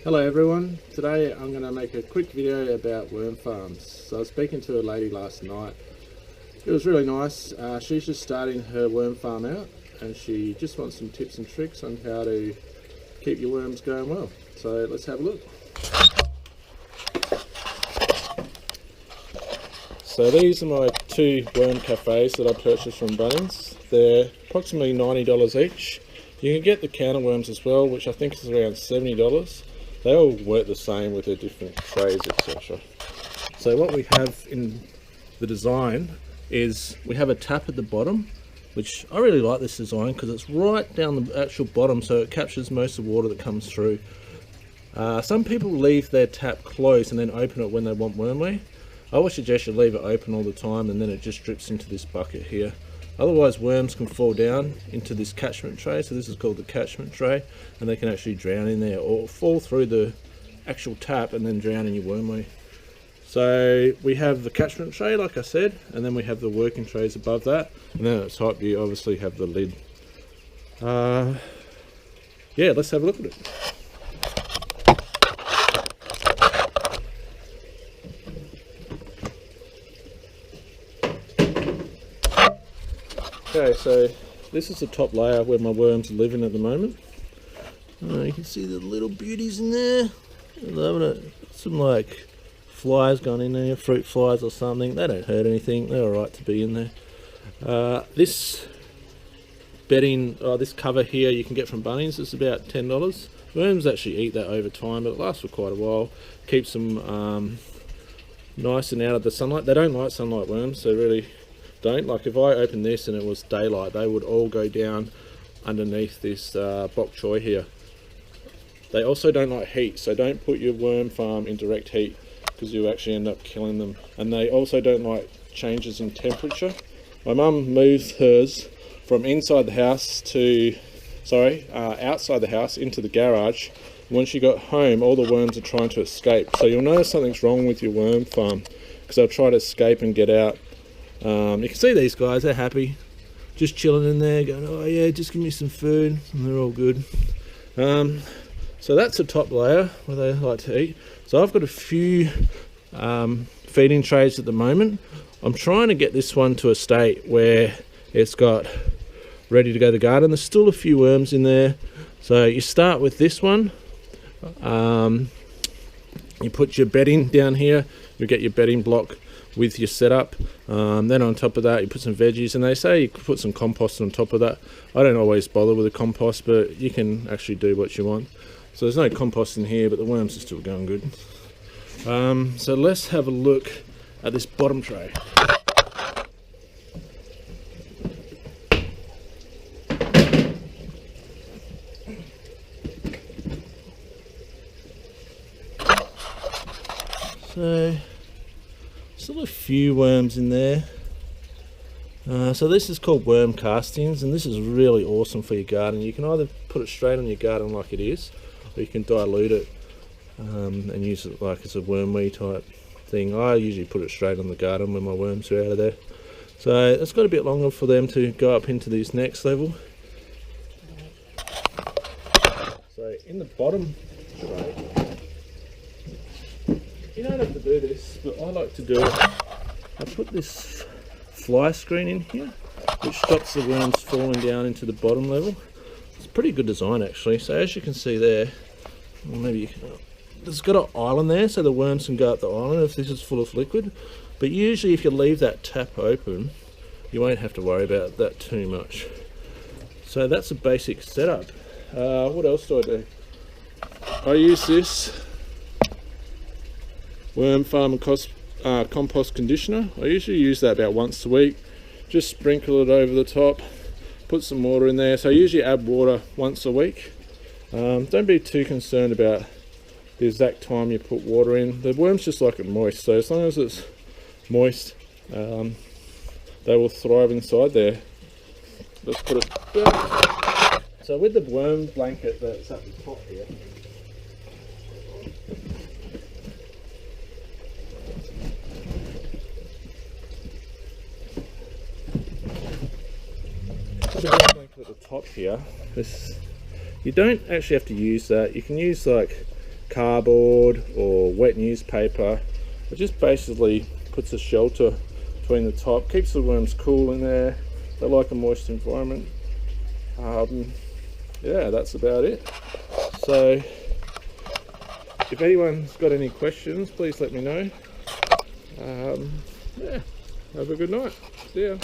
Hello everyone, today I'm going to make a quick video about worm farms. So I was speaking to a lady last night. It was really nice. She's just starting her worm farm out and she just wants some tips and tricks on how to keep your worms going well. So let's have a look. So these are my two worm cafes that I purchased from Bunnings. They're approximately $90 each. You can get the counter worms as well, which I think is around $70. They all work the same with their different trays, etc. So what we have in the design is we have a tap at the bottom, which I really like this design because it's right down the actual bottom, so it captures most of the water that comes through. Some people leave their tap closed and then open it when they want wormware. I would suggest you leave it open all the time and then it just drips into this bucket here. Otherwise worms can fall down into this catchment tray, so this is called the catchment tray, and they can actually drown in there or fall through the actual tap and then drown in your wormware. So we have the catchment tray like I said, and then we have the working trays above that, and then at the top you obviously have the lid. Yeah, let's have a look at it. Okay, so this is the top layer where my worms are living at the moment. You can see the little beauties in there. I'm loving it. Some like flies gone in there, fruit flies or something. They don't hurt anything. They're alright to be in there. This bedding, this cover here you can get from Bunnings. It's about $10. Worms actually eat that over time, but it lasts for quite a while. Keeps them nice and out of the sunlight. They don't like sunlight, worms. They really don't. Like if I opened this and it was daylight, they would all go down underneath this bok choy here. They also don't like heat, so don't put your worm farm in direct heat because you actually end up killing them. And they also don't like changes in temperature. My mum moved hers from inside the house to outside the house into the garage. When she got home, all the worms are trying to escape, so you'll notice something's wrong with your worm farm because they'll try to escape and get out. You can see these guys, they're happy, just chilling in there, going, oh yeah, just give me some food, and they're all good. So that's the top layer where they like to eat. So I've got a few feeding trays at the moment. I'm trying to get this one to a state where it's got ready to go to the garden. There's still a few worms in there. So you start with this one. You put your bedding down here, you get your bedding block with your setup. Then on top of that you put some veggies, and they say you could put some compost on top of that. I don't always bother with the compost, but you can actually do what you want. So there's no compost in here, but the worms are still going good. So let's have a look at this bottom tray. So still a few worms in there. So this is called worm castings, and this is really awesome for your garden. You can either put it straight on your garden like it is, or you can dilute it and use it like as a wormweed type thing. I usually put it straight on the garden when my worms are out of there. So it's got a bit longer for them to go up into this next level. So in the bottom tray, you don't have to do this, but I like to do it. I put this fly screen in here, which stops the worms falling down into the bottom level. It's a pretty good design actually. So as you can see there, or maybe you can, it's got an island there so the worms can go up the island if this is full of liquid. But usually if you leave that tap open, you won't have to worry about that too much. So that's a basic setup. What else do I do? I use this worm farm and compost conditioner. I usually use that about once a week. Just sprinkle it over the top, put some water in there. So I usually add water once a week. Don't be too concerned about the exact time you put water in. The worms just like it moist, so as long as it's moist, they will thrive inside there. Let's put it back. So with the worm blanket that's at the top here, at the top here, this, you don't actually have to use that. You can use like cardboard or wet newspaper. It just basically puts a shelter between the top, keeps the worms cool in there. They like a moist environment. Yeah, that's about it. So if anyone's got any questions, please let me know. Yeah, have a good night. See ya.